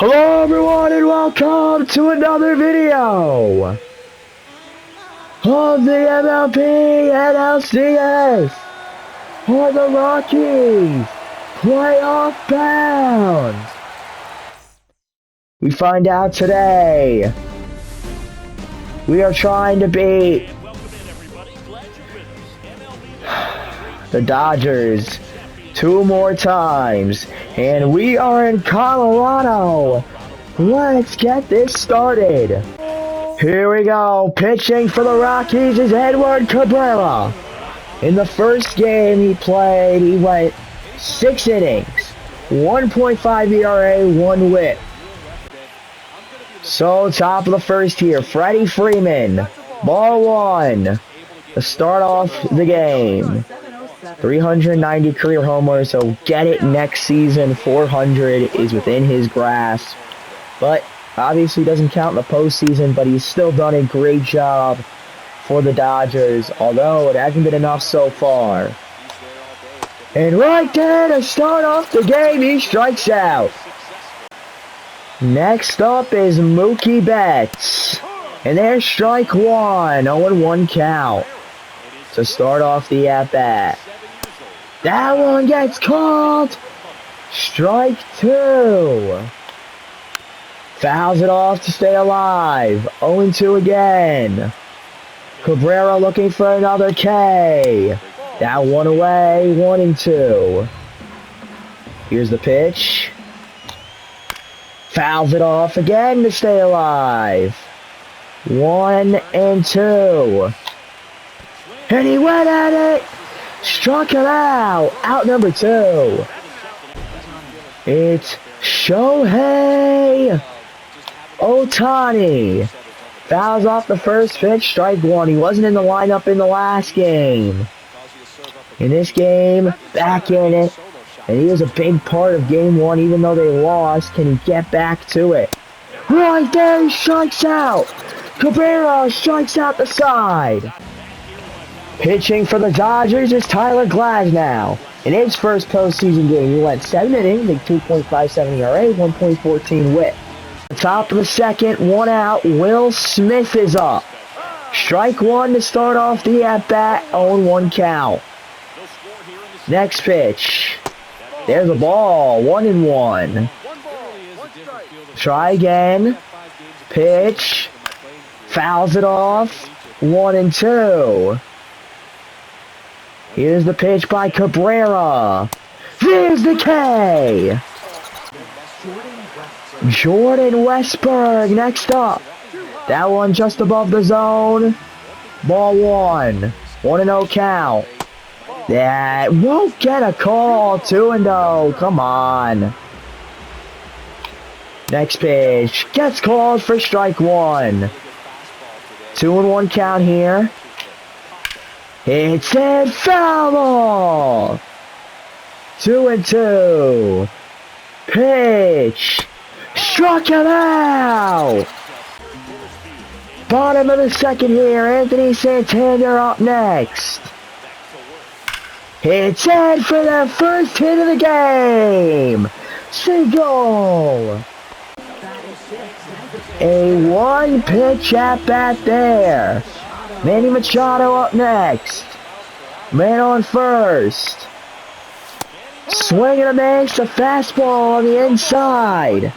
Hello everyone and welcome to another video of the MLB NLCS for the Rockies playoff bound. We find out today we are trying to beat the Dodgers 2 more times, and we are in Colorado. Let's get this started. Here we go. Pitching for the Rockies is Edward Cabrera. In the first game he played, he went 6 innings, 1.5 ERA, 1 WHIP. So top of the first here, Freddie Freeman, ball 1 to start off the game. 390 career homers, so get it next season. 400 is within his grasp, but obviously doesn't count in the postseason, but he's still done a great job for the Dodgers, although it hasn't been enough so far. And right there to start off the game, he strikes out. Next up is Mookie Betts, and there's strike 1, 0-1 count to start off the at-bat. That one gets called. Strike 2. Fouls it off to stay alive. 0-2 again. Cabrera looking for another K. That one away. 1-2. Here's the pitch. Fouls it off again to stay alive. 1-2. And he went at it. Struck it out. Out number 2. It's Shohei Ohtani. Fouls off the first pitch. Strike 1. He wasn't in the lineup in the last game. In this game, back in it. And he was a big part of game 1, even though they lost. Can he get back to it? Right there, he strikes out. Cabrera strikes out the side. Pitching for the Dodgers is Tyler Glasnow. In his first postseason game, he went 7 innings, 2.57 ERA, 1.14 WHIP. Top of the second, 1 out. Will Smith is up. Strike 1 to start off the at-bat, 0-1 count. Next pitch. There's a ball, 1-1. Try again. Pitch. Fouls it off, 1-2. Here's the pitch by Cabrera. There's the K. Jordan Westburg next up. That one just above the zone. Ball 1. 1-0 count. That won't get a call. 2-0. Come on. Next pitch. Gets called for strike 1. 2-1 count here. It's a foul ball. 2-2. Pitch. Struck him out. Bottom of the second here. Anthony Santander up next. It's in for the first hit of the game. Single. A 1-pitch at bat there. Manny Machado up next. Man on first. Swing and a miss. A fastball on the inside.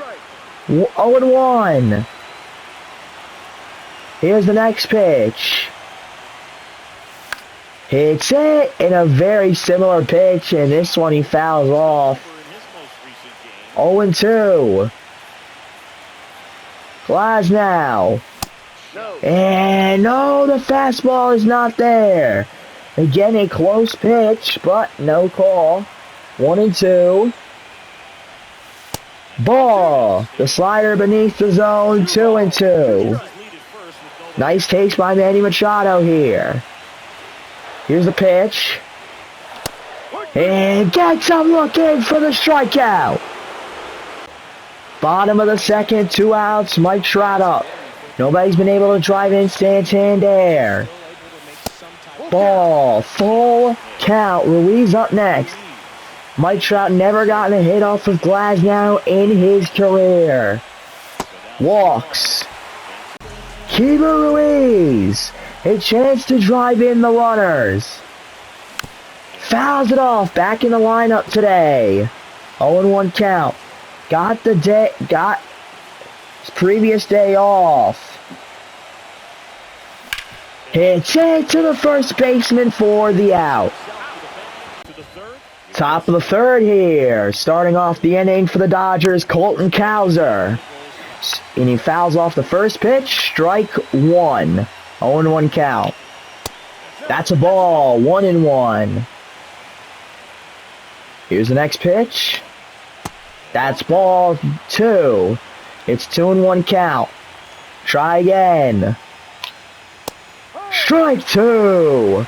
0-1. Here's the next pitch. Hits it in a very similar pitch, and this one he fouls off. 0-2. Glasnow. And no, the fastball is not there. Again, a close pitch, but no call. 1-2. Ball. The slider beneath the zone. 2-2. Nice takes by Manny Machado here. Here's the pitch. And gets him looking for the strikeout. Bottom of the second, 2 outs. Mike Trout up. Nobody's been able to drive in Santander. Ball, full count. Ruiz up next. Mike Trout never gotten a hit off of Glasnow in his career. Walks. Keeper Ruiz. A chance to drive in the runners. Fouls it off. Back in the lineup today. 0-1 count. Got his previous day off. Hits it to the first baseman for the out. Top of the third here. Starting off the inning for the Dodgers, Colton Cowser. And he fouls off the first pitch. Strike one. 0-1 count. That's a ball. 1-1. Here's the next pitch. That's ball 2. It's 2-1 count. Try again. Strike 2.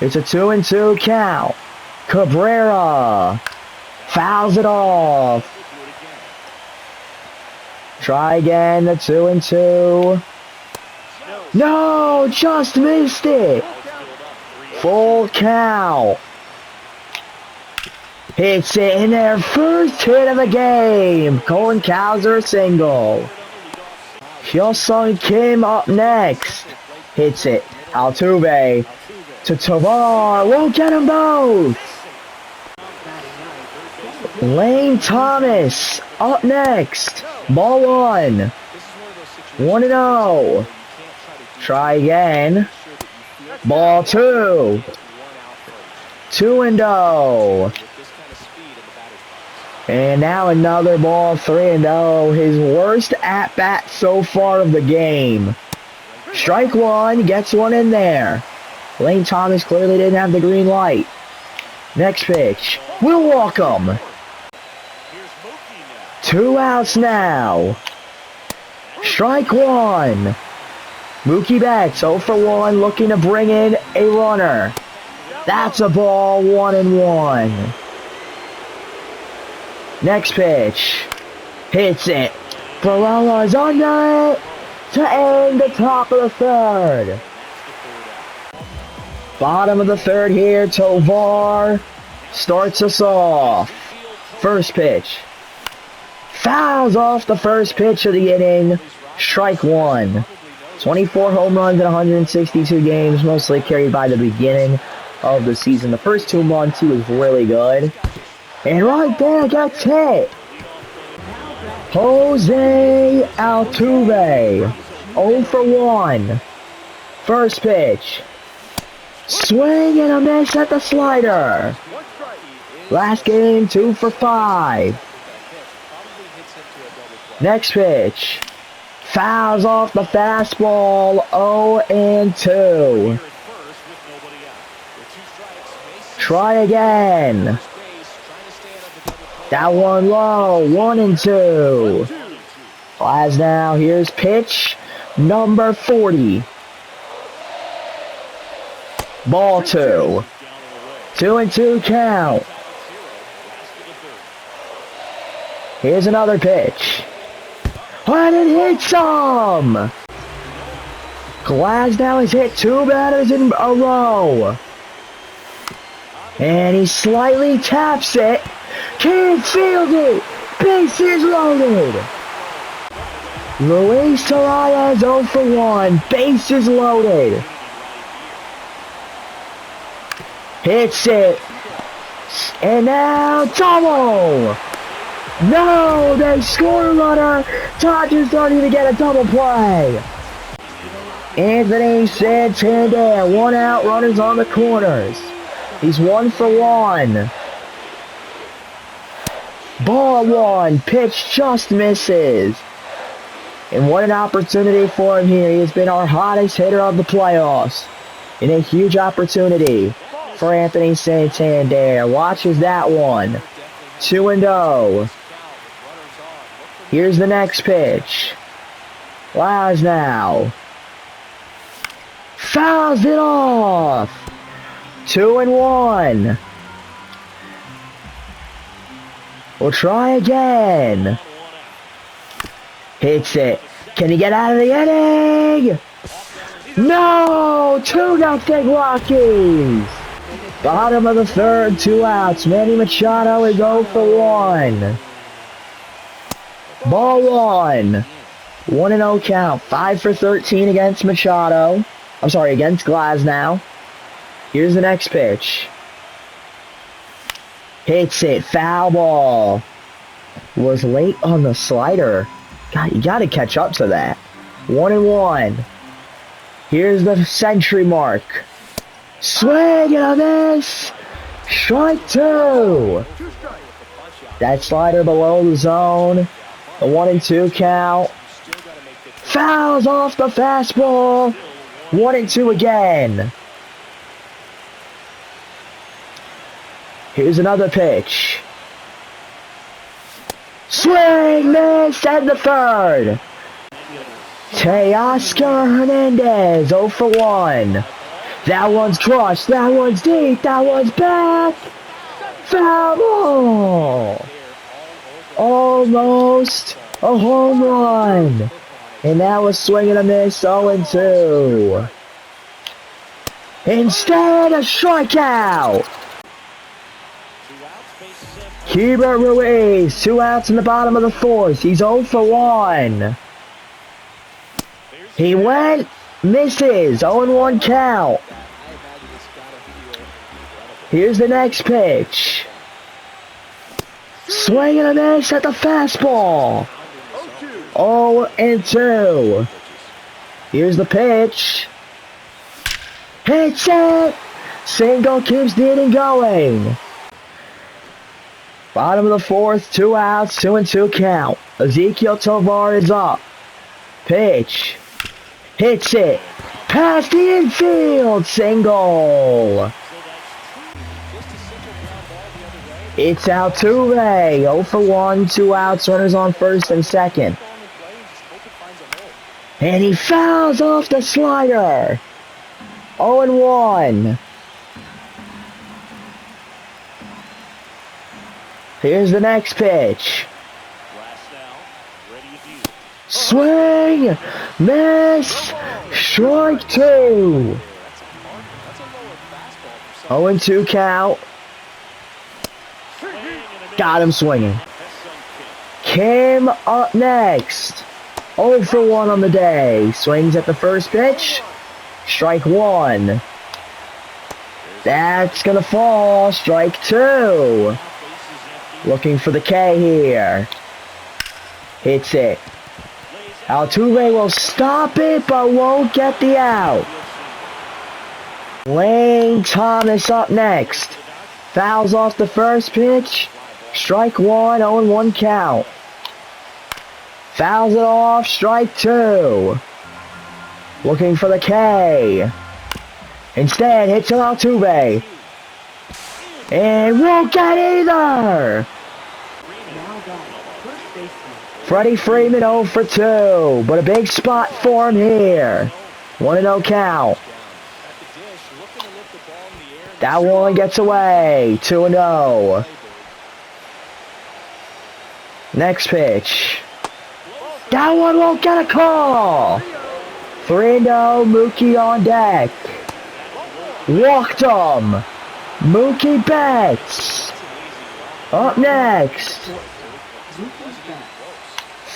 It's a 2-2 count. Cabrera fouls it off. Try again. The 2-2. No, just missed it. Full count. Hits it in their first hit of the game. Colin Cowser single. Hyosung Kim up next. Hits it. Altuve to Tovar. Won't get them both. Lane Thomas up next. Ball 1. 1-0. Try again. Ball 2. 2-0. And now another ball, 3-0. His worst at-bat so far of the game. Strike 1, gets one in there. Lane Thomas clearly didn't have the green light. Next pitch. We'll walk him. 2 outs now. Strike 1. Mookie Betts 0 for 1, looking to bring in a runner. That's a ball, 1-1. Next pitch. Hits it. Barella's under it to end the top of the third. Bottom of the third here. Tovar starts us off. First pitch. Fouls off the first pitch of the inning. Strike 1. 24 home runs in 162 games, mostly carried by the beginning of the season. The first 2 months he was really good. And right there gets hit. Jose Altuve. 0 for 1. First pitch. Swing and a miss at the slider. Last game, 2 for 5. Next pitch. Fouls off the fastball. 0-2. Try again. That one low. 1-2. Glasnow, here's pitch number 40. Ball 2. 2-2 count. Here's another pitch. And it hits some! Glasnow has hit 2 batters in a row. And he slightly taps it. Can't field it. Bases loaded. Luis Torres 0 for 1. Bases loaded. Hits it. And now double. No, they score a runner. Dodgers don't even get a double play. Anthony Santander, 1 out, runners on the corners. He's 1 for 1. Ball 1, pitch just misses. And what an opportunity for him here. He has been our hottest hitter of the playoffs. And a huge opportunity for Anthony Santander. Watches that one. 2-0. Here's the next pitch. Glasnow fouls it off. 2-1. We'll try again. Hits it. Can he get out of the inning? No! 2-0 Rockies. Bottom of the third, 2 outs. Manny Machado is 0 for 1. Ball 1. 1-0 count. 5 for 13 against Machado. I'm sorry, against Glasnow. Here's the next pitch. Hits it. Foul ball. Was late on the slider. God, you got to catch up to that. 1-1. Here's the century mark. Swing and a miss. Strike 2. That slider below the zone. The 1-2 count. Fouls off the fastball. 1-2 again. Here's another pitch. Swing, miss at the third. Teoscar Hernandez, 0 for 1. That one's crushed, that one's deep, that one's back. Foul ball. Almost a home run. And that was swing and a miss, 0-2. Instead, a strikeout. Hubert Ruiz, 2 outs in the bottom of the fourth. He's 0 for 1. He went, misses, 0-1 count. Here's the next pitch. Swing and a miss at the fastball. 0-2. Here's the pitch. Hits it. Single keeps Deaton going. Bottom of the fourth, 2 outs, 2-2 count. Ezequiel Tovar is up. Pitch. Hits it. Past the infield. Single. It's Altuve. 0 for 1, 2 outs, runners on first and second. And he fouls off the slider. 0-1. Here's the next pitch. Swing! Miss! Strike 2! 0-2 count. Got him swinging. Kim up next. 0 for 1 on the day. Swings at the first pitch. Strike 1. That's gonna fall. Strike 2. Looking for the K here. Hits it. Altuve will stop it, but won't get the out. Lane Thomas up next. Fouls off the first pitch. Strike 1, 0-1 count. Fouls it off, strike 2. Looking for the K. Instead, hits it Altuve. And won't get either. Freddie Freeman 0 for 2, but a big spot for him here. 1-0 count. That one gets away. 2-0. Next pitch. That one won't get a call. 3-0, Mookie on deck. Walked him. Mookie Betts. Up next.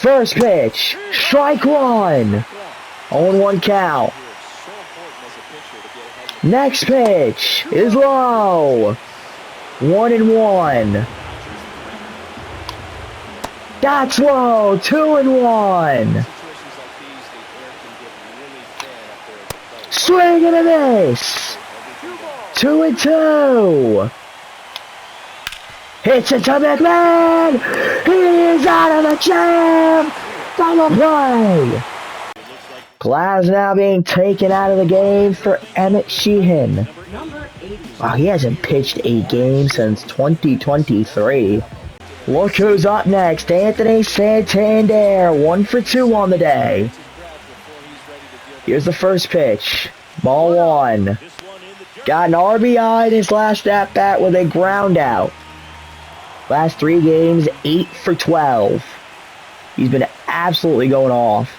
First pitch. Strike 1. 0-1 count. Next pitch is low. 1-1. That's low. 2-1. Swing and a miss. 2-2. Hits it to McMahon. He's out of the jam. Double play. Glasnow being taken out of the game for Emmett Sheehan. Wow, he hasn't pitched a game since 2023. Look who's up next. Anthony Santander. 1 for 2 on the day. Here's the first pitch. Ball 1. Got an RBI in his last at-bat with a ground out. Last 3 games, 8 for 12. He's been absolutely going off.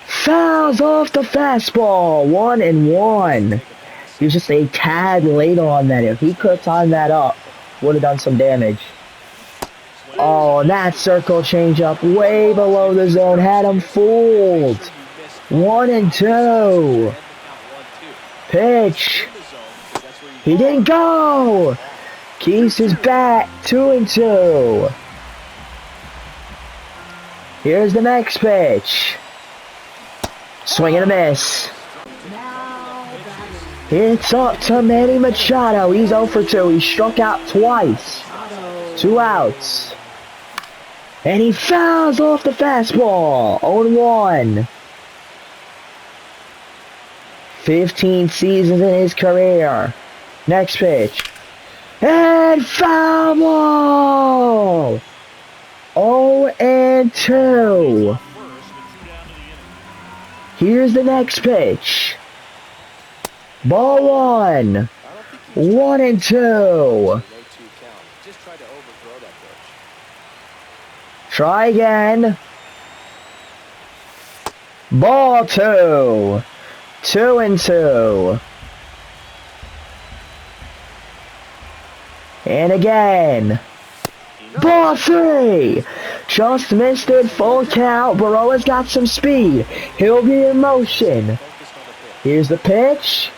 Fouls off the fastball. 1-1. He was just a tad late on that. If he could have timed that up, would have done some damage. Oh, and that circle changeup way below the zone had him fooled. 1-2. Pitch. He didn't go. Keeps his bat. 2-2. Here's the next pitch. Swing and a miss. It's up to Manny Machado. He's 0 for 2. He struck out twice. 2 outs. And he fouls off the fastball. 0-1. 15 seasons in his career. Next pitch. And foul ball. 0-2. Here's the next pitch. Ball 1. 1-2. Try again. Ball 2. 2-2. And again. Ball 3. Just missed it. Full count. Baroa's got some speed. He'll be in motion. Here's the pitch.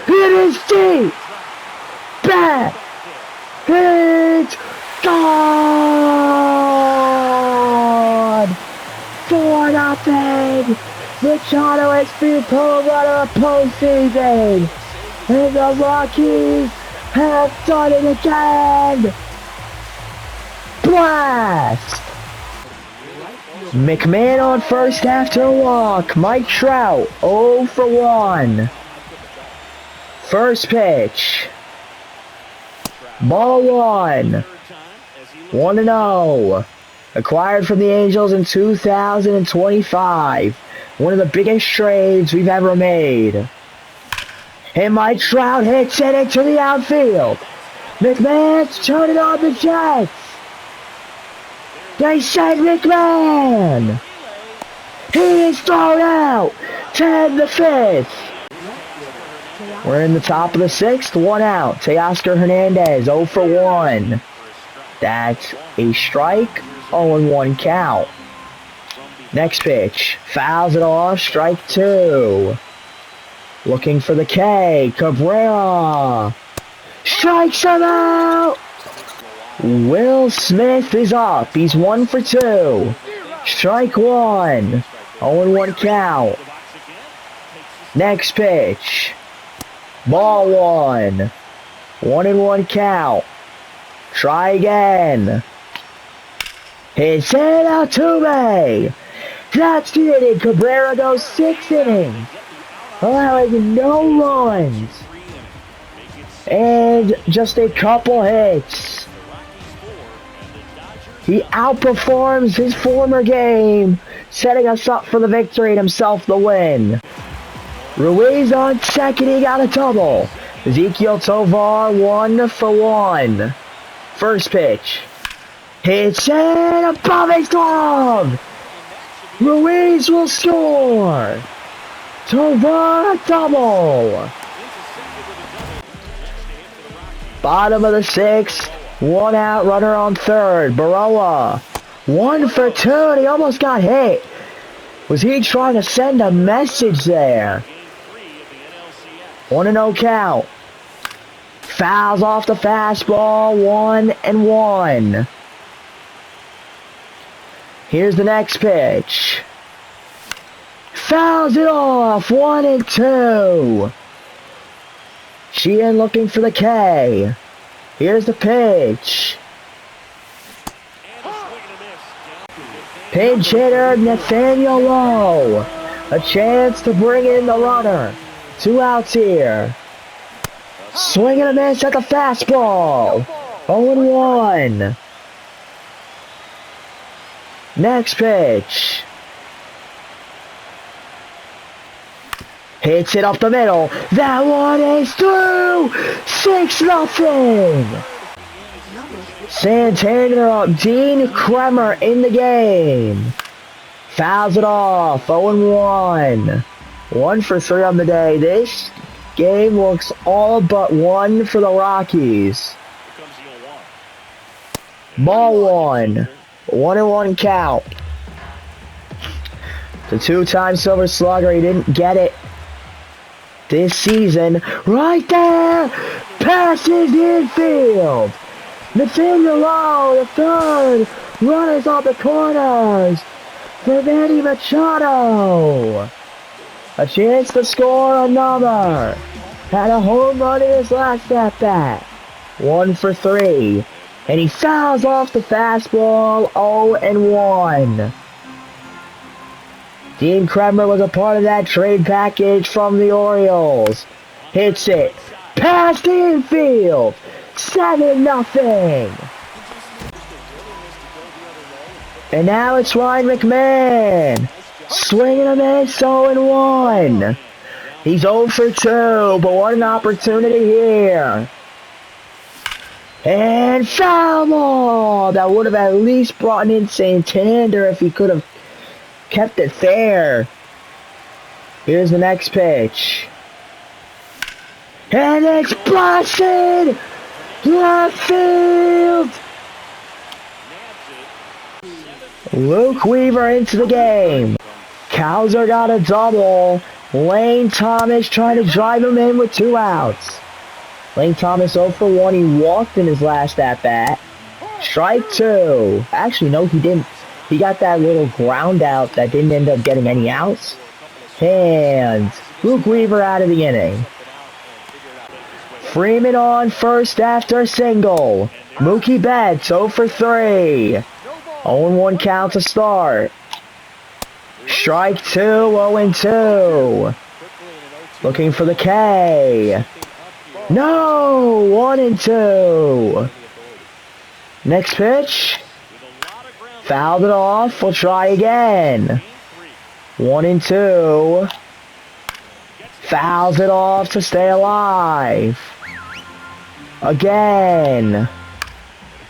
It is deep. Back. It's gone. 4-0. Machado has been pulled out of the postseason. And the Rockies have done it again. Blast. McMahon on first after a walk. Mike Trout 0 for 1. First pitch. Ball 1. 1-0. Acquired from the Angels in 2025. One of the biggest trades we've ever made. And Mike Trout hits it into the outfield. McMahon's turning on the Jets. They send McMahon. He is thrown out. 10 the 5th. We're in the top of the 6th. 1 out. Teoscar Hernandez 0 for 1. That's a strike. 0-1 count. Next pitch. Fouls it off. Strike 2. Looking for the K. Cabrera. Strikes him out. Will Smith is up. He's 1 for 2. Strike 1. 0-1 count. Next pitch. Ball 1. 1-1 count. Try again. Hits it out to me. That's the inning. Cabrera goes 6 innings, allowing no runs and just a couple hits. He outperforms his former game, setting us up for the victory and himself the win. Ruiz on second, he got a double. Ezekiel Tovar 1 for 1. First pitch. Hits it above his glove. Ruiz will score. Tovar a double. Bottom of the 6th. 1 out, runner on third. Baroa 1 for 2, and he almost got hit. Was he trying to send a message there? 1-0 count. Fouls off the fastball. 1-1. Here's the next pitch. Fouls it off. 1-2. Sheehan looking for the K. Here's the pitch. Pinch hitter Nathaniel Lowe. A chance to bring in the runner. 2 outs here. Swing and a miss at the fastball. 0-1. Next pitch. Hits it up the middle. That one is through. 6-0. Santander up. Dean Kremer in the game. Fouls it off. 0-1. 1 for 3 on the day. This game looks all but 1 for the Rockies. Ball 1. 1-1 count. The 2-time Silver Slugger, he didn't get it this season. Right there! Passes the infield! Nathaniel Lowe, the third! Runners off the corners! For Manny Machado! A chance to score another! Had a home run in his last at-bat. 1 for 3. And he fouls off the fastball, 0-1. Dean Kremer was a part of that trade package from the Orioles. Hits it. Past the infield. 7-0. And now it's Ryan McMahon. Swinging a miss, 0-1. He's 0 for 2, but what an opportunity here. And foul ball! That would have at least brought in Santander if he could have kept it fair. Here's the next pitch. And it's blasted! Left field! Luke Weaver into the game. Cowser got a double. Lane Thomas trying to drive him in with 2 outs. Lane Thomas 0 for 1. He walked in his last at-bat. Strike 2. Actually, no, he didn't. He got that little ground out that didn't end up getting any outs. And Luke Weaver out of the inning. Freeman on first after a single. Mookie Betts 0 for 3. 0-1 count to start. Strike 2, 0-2. Looking for the K. No! 1-2. Next pitch. Fouled it off. We'll try again. 1-2. Fouls it off to stay alive. Again.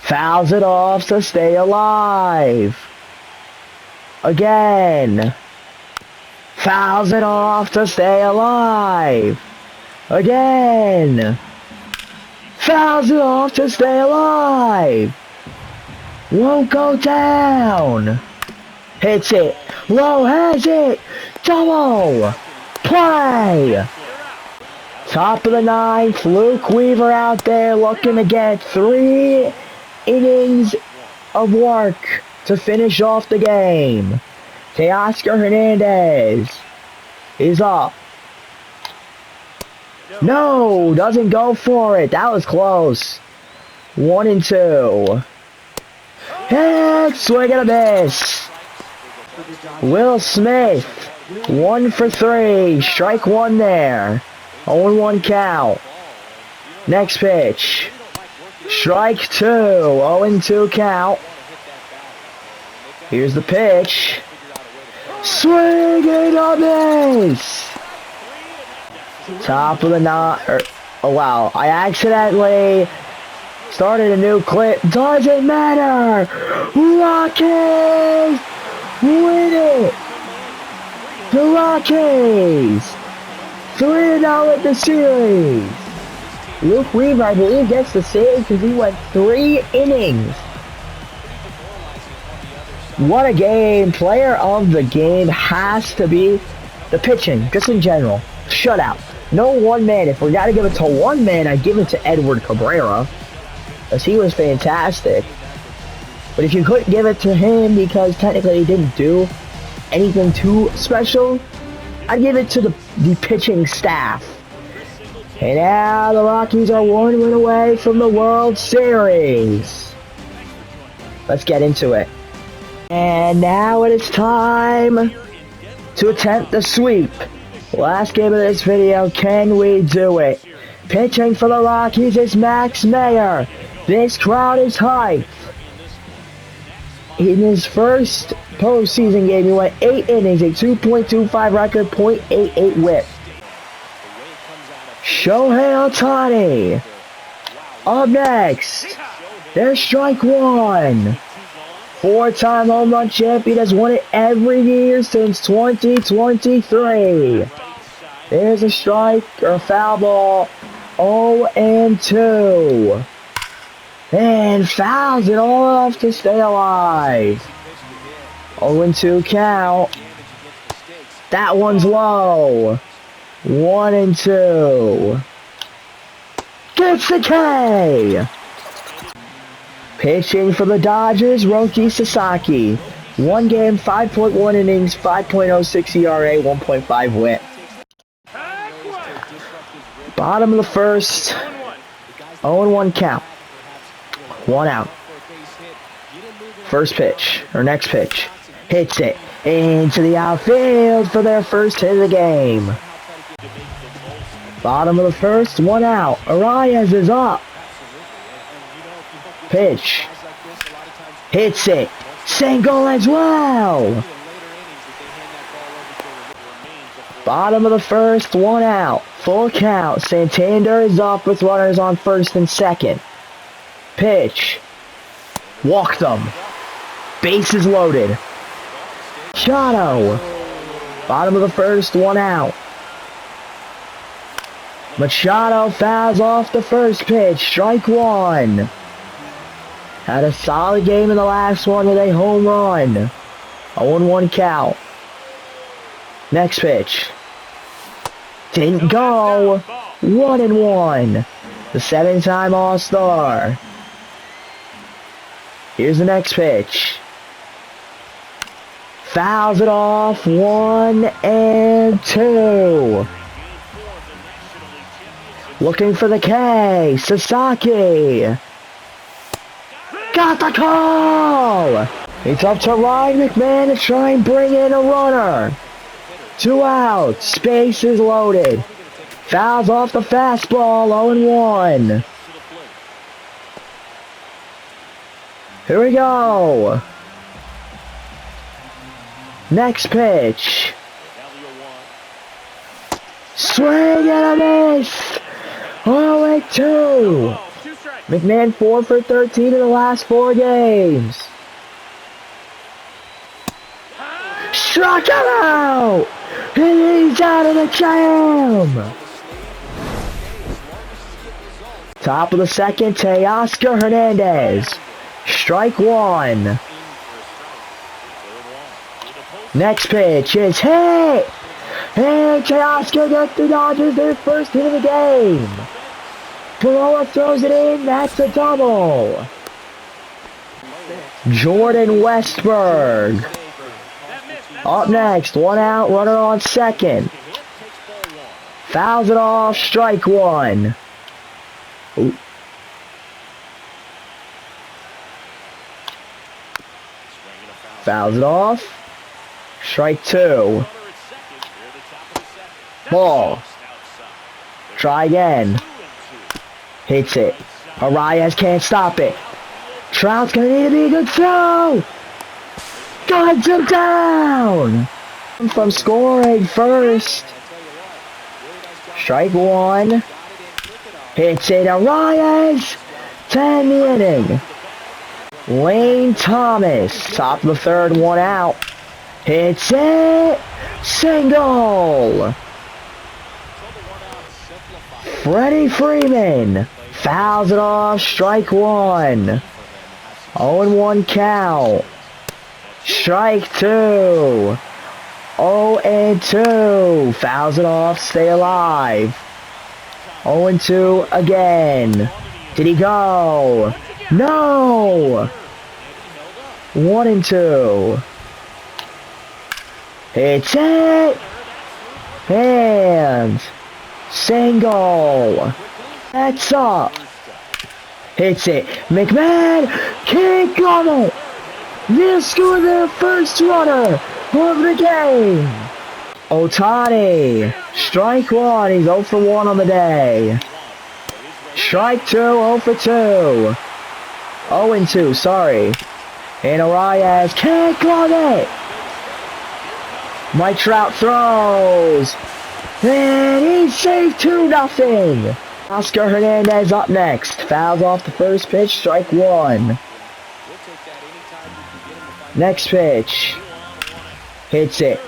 Fouls it off to stay alive. Again. Fouls it off to stay alive. Again. Fouls it off to stay alive. Won't go down. Hits it. Low has it. Double. Play. Top of the 9th. Luke Weaver out there looking to get 3 innings of work to finish off the game. Teoscar Hernandez is up. No, doesn't go for it. That was close. 1-2. And swing and a miss. Will Smith, 1 for 3. Strike 1 there. 0-1 count. Next pitch. Strike 2. 0-2 count. Here's the pitch. Swing and a miss. Top of the 9. Oh wow! I accidentally started a new clip. Doesn't matter. Rockies win it. The Rockies 3-0 at the series. Luke Weaver, I believe, gets the save because he went 3 innings. What a game. Player of the game has to be the pitching, just in general. Shutout. No one man. If we gotta give it to one man, I'd give it to Edward Cabrera, because he was fantastic. But if you couldn't give it to him because technically he didn't do anything too special, I'd give it to the pitching staff. And now the Rockies are 1 win away from the World Series. Let's get into it. And now it is time to attempt the sweep. Last game of this video, can we do it? Pitching for the Rockies is Max Meyer. This crowd is hyped. In his first postseason game, he went 8 innings, a 2.25 record, .88 whip. Shohei Ohtani. Up next, there's strike 1. 4-time home run champion, has won it every year since 2023. There's a strike or a foul ball. 0-2. And fouls it all off to stay alive. 0-2 count. That one's low. 1-2. Gets the K. Pitching for the Dodgers, Roki Sasaki. 1 game, 5.1 innings, 5.06 ERA, 1.5 WHIP. Bottom of the first. 0-1 count. 1 out. First pitch, or next pitch. Hits it into the outfield for their first hit of the game. Bottom of the first, 1 out. Arias is up. Pitch. Hits it. Single as well. Bottom of the first, 1 out. Full count. Santander is up with runners on first and second. Pitch. Walk them. Bases loaded. Machado. Bottom of the first, 1 out. Machado fouls off the first pitch. Strike 1. Had a solid game in the last one with a home run. 0-1 count. Next pitch. Didn't go. 1-1. The 7-time All-Star. Here's the next pitch. Fouls it off. 1-2. Looking for the K. Sasaki. Got the call! It's up to Ryan McMahon to try and bring in a runner. 2 outs. Space is loaded. Fouls off the fastball. 0-1. Here we go. Next pitch. Swing and a miss. 0-2. McMahon 4 for 13 in the last 4 games. Struck him out! And he's out of the jam! Top of the second, Teoscar Hernandez. Strike 1. Next pitch is hit! And Teoscar gets the Dodgers their first hit of the game. Baroa throws it in, that's a double. Jordan Westberg. Up next, 1 out, runner on second. Fouls it off, strike 1. Ooh. Fouls it off, strike 2. Ball. Try again. Hits it. Arias can't stop it. Trout's gonna need to be a good throw. Guns him down. From scoring first. Strike 1. Hits it. Arias. 10 the inning. Lane Thomas. Top of the third. 1 out. Hits it. Single. Freddie Freeman fouls it off, strike 1. 0-1 count. Strike 2. 0-2. Fouls it off, stay alive. 0-2 again. Did he go? No! 1-2. Hits it! And single. That's up. Hits it. McMahon can't got it. They'll score their first runner of the game. Ohtani. Strike 1. He's 0 for 1 on the day. Strike 2. 0 for 2. 0-2. Sorry. And Arias can't got it. Mike Trout throws. And he's saved 2-0. Oscar Hernandez up next. Fouls off the first pitch, strike 1. Next pitch. Hits it.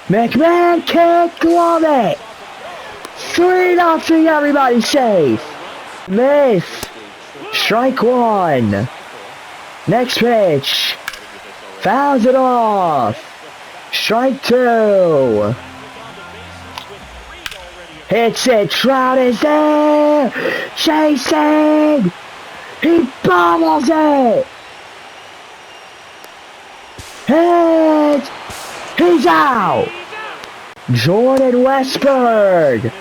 McMahon can't glove it. 3-0, everybody safe. Miss. Strike one. Next pitch. Fouls it off. Strike two. Hits it. Trout is there. Chasing. He bobbles it. Hit. He's out. Jordan Westberg.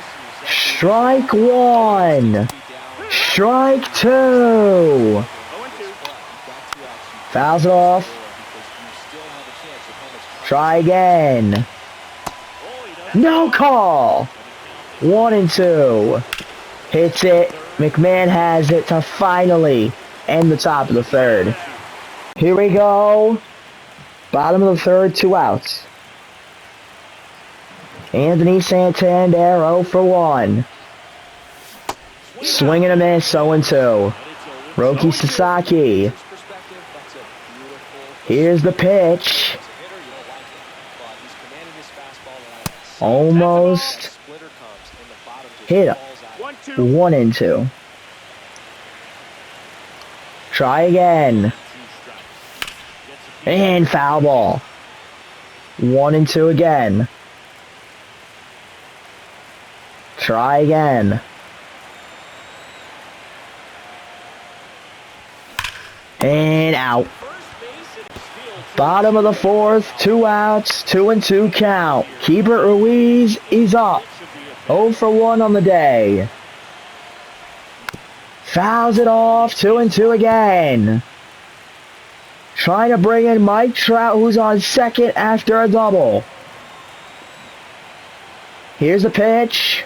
Strike one. Strike two. Fouls it off. Try again. No call. 1-2. Hits it. McMahon has it to finally end the top of the third. Here we go. Bottom of the third, 2 outs. Anthony Santander 0 for 1. Swing and a miss, 0-2. Roki Sasaki. Here's the pitch. Almost hit him. 1-2. Try again. And foul ball. 1-2 again. Try again. And out. Bottom of the fourth, 2 outs, 2-2 count. Keeper Ruiz is up. 0 for 1 on the day. Fouls it off, 2-2 again. Trying to bring in Mike Trout, who's on second after a double. Here's the pitch.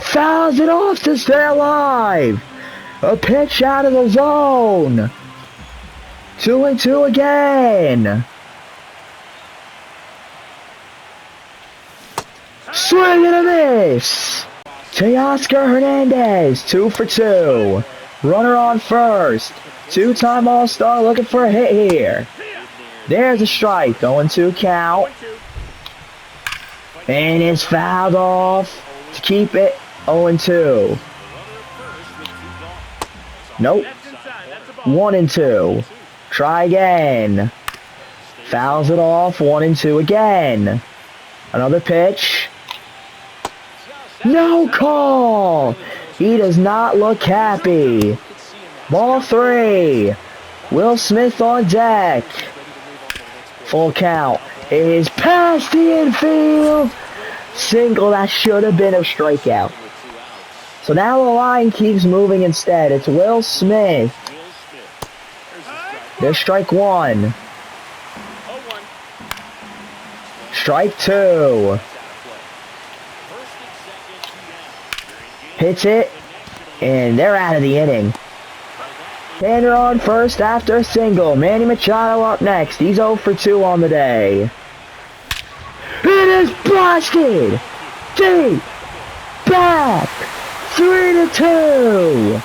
Fouls it off to stay alive. A pitch out of the zone. 2-2 again. Swing and a miss. Teoscar Hernandez, 2 for 2. Runner on first. 2-time All-Star looking for a hit here. There's a strike. 0-2 count. And it's fouled off to keep it 0-2. Nope. 1-2. Try again. Fouls it off. 1-2 again. Another pitch. No call. He does not look happy. Ball 3. Will Smith on deck. Full count. It is past the infield. Single. That should have been a strikeout. So now the line keeps moving instead. It's Will Smith. There's strike 1. Strike 2. Hits it. And they're out of the inning. Tanner on first after a single. Manny Machado up next. He's 0 for 2 on the day. It is blasted. Deep. Back. 3-2.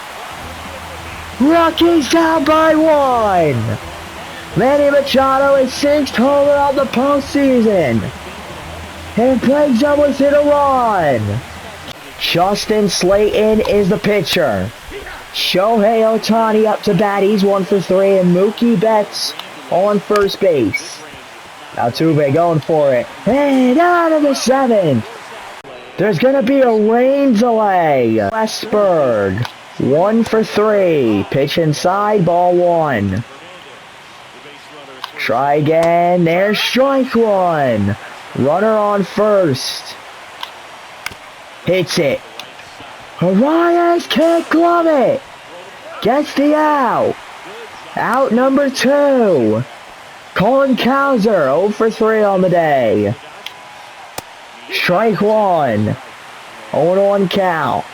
Rockies down by 1. Manny Machado is 6th homer of the postseason. And plays up with it a run. Justin Slayton is the pitcher. Shohei Ohtani up to bat. He's 1 for 3. And Mookie Betts on first base. Altuve going for it. And out of the 7th. There's going to be a rain delay. Westberg. 1 for 3. Pitch inside. Ball 1. Try again. There's strike 1. Runner on first. Hits it. Arias can't glove it. Gets the out. Out number 2. Colin Cowser, 0 for 3 on the day. Strike 1. 0-1 count.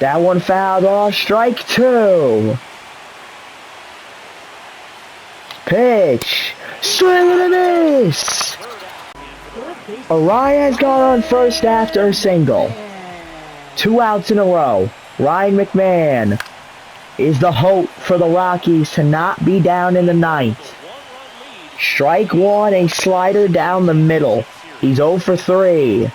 That one fouled off. Strike 2. Pitch. Swing and a miss. Arias got on first after a single. 2 outs in a row. Ryan McMahon is the hope for the Rockies to not be down in the 9th. Strike 1, a slider down the middle. He's 0 for 3.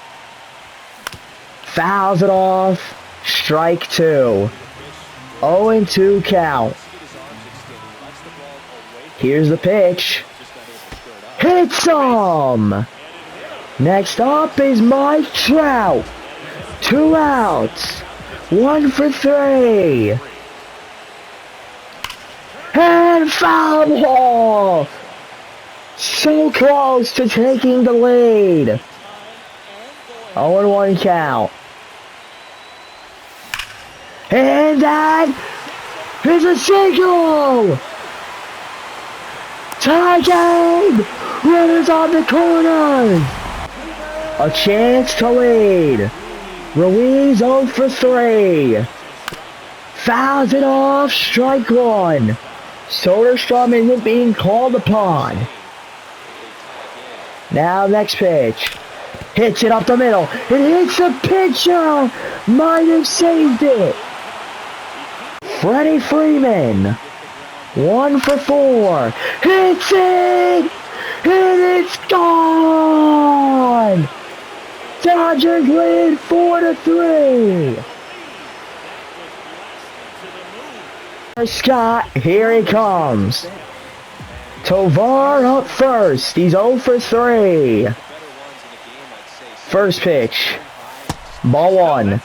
Fouls it off. Strike 2. 0-2 count. Here's the pitch. Hits him! Next up is Mike Trout. 2 outs. 1 for 3. And foul ball! So close to taking the lead. 0-1 count. And that is a single! Tie game! Runners on the corners! A chance to lead. Ruiz 0 for 3. Fouls it off, strike 1. Soderstrom isn't being called upon. Now next pitch. Hits it up the middle. It hits the pitcher. Might have saved it. Freddie Freeman. 1 for 4. Hits it. And it's gone. Dodgers lead 4-3. Scott, here he comes. Tovar up first. He's 0 for 3. First pitch. Ball 1.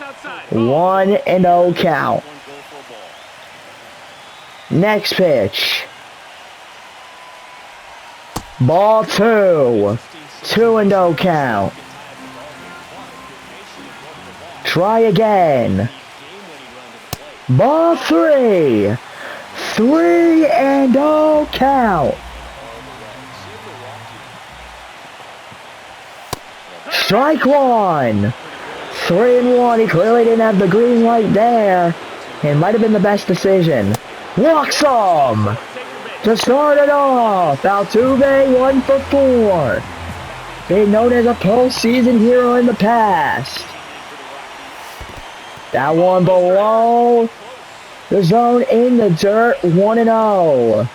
1-0 count. Next pitch. Ball 2. 2-0 count. Try again. Ball 3. 3-0 count. Strike 1. 3-1. He clearly didn't have the green light there. It might have been the best decision. Walks him to start it off. Altuve 1 for 4. Been known as a postseason hero in the past. That one below the zone in the dirt. 1-0.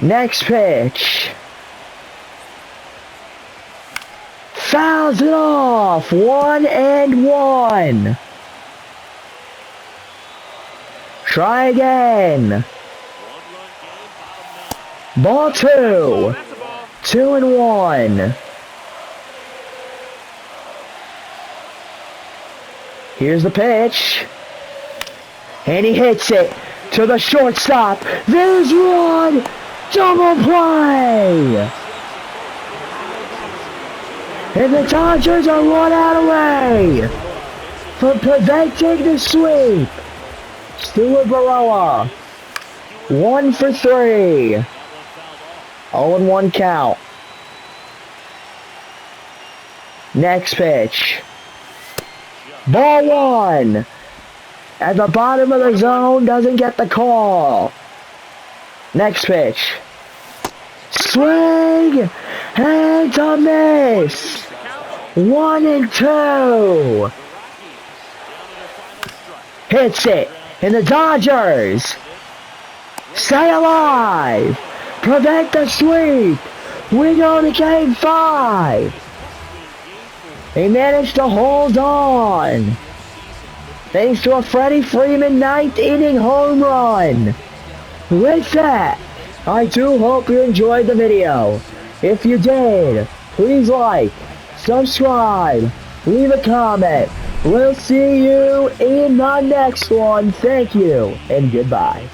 Next pitch. Fouls it off. 1-1. Try again. Ball 2. 2-1. Here's the pitch. And he hits it to the shortstop. There's one. Double play. And the Dodgers are 1 out away from preventing the sweep. Stuart Baroa. 1 for 3. 0-1 count. Next pitch. Ball 1. At the bottom of the zone, doesn't get the call. Next pitch. Swing. And a miss. 1-2. Hits it. And the Dodgers stay alive. Prevent the sweep. We go to Game 5. They managed to hold on. Thanks to a Freddie Freeman 9th inning home run. With that, I do hope you enjoyed the video. If you did, please like, subscribe, leave a comment. We'll see you in the next one. Thank you, and goodbye.